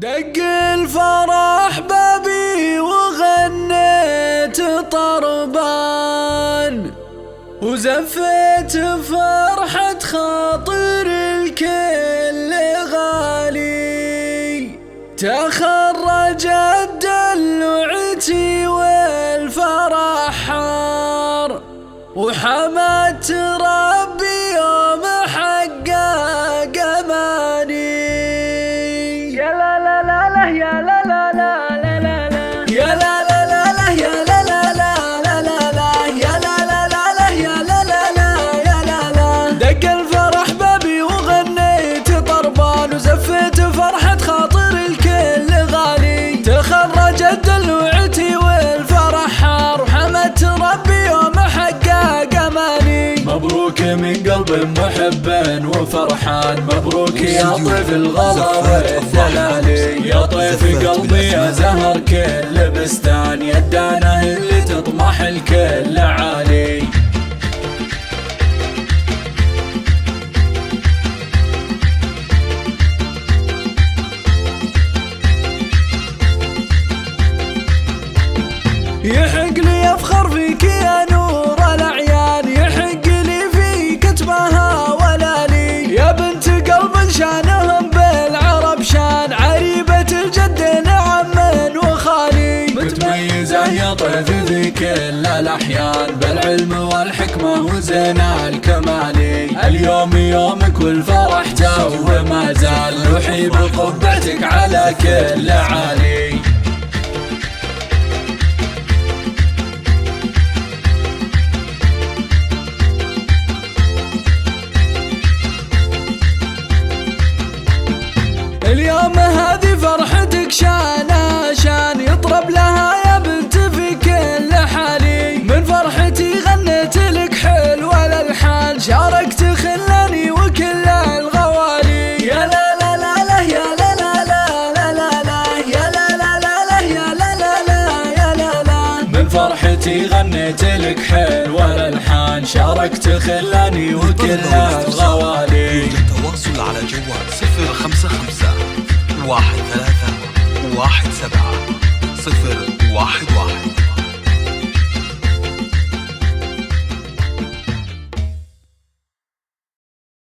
دق الفرح بابي وغنيت طربان، وزفيت فرحة خاطر الكل غالي. تخرجت دلوعتي والفرح حار، وحمدت ربي يوم حقق اماني. يا لا لا لا لا يا لا لا لا لا لا لا يا لا لا لا لا يا لا لا لا لا لا لا يا لا لا لا لا يا لا لا لا يا لا لا. دق الفرح بابي وغنيت طربان، وزفيت فرحة خاطر الكل غالي. تخرجت دلوعتي والفرح حار، وحمدت ربي يوم حقق اماني. مبروك من قلب محب وفرحان، مبروك يا طيف الغلا والدلالي. يا طيف قلبي يا زهر كل بستان، يا الدانة اللي تطمح الكل عالي. يحق لي افخر فيك يا نور الاعيان، يحق لي في كتبها ولالي. يا بنت قلب شانهم بالعرب شان، عريبة الجد نعم وخالي. متميزة يا طيف في كل الاحيان، بالعلم والحكمة وزنا الكمالي. اليوم يومك والفرح تو ما زال، لوحي بقبعتك على كل عالي. اليوم هذه فرحتك شانا شان، يطرب لها يا بنت في كل حالي. من فرحتي غنيت لك حلو الالحان، شاركت خلاني وكل الغوالي. يا لا لا لا لا يا لا لا لا لا لا لا يا لا لا لا لا يا لا لا لا يا لا لا. من فرحتي غنيت لك حلو الالحان، شاركت خلاني وكل الغوالي. التواصل على جوال 055 13 17 011.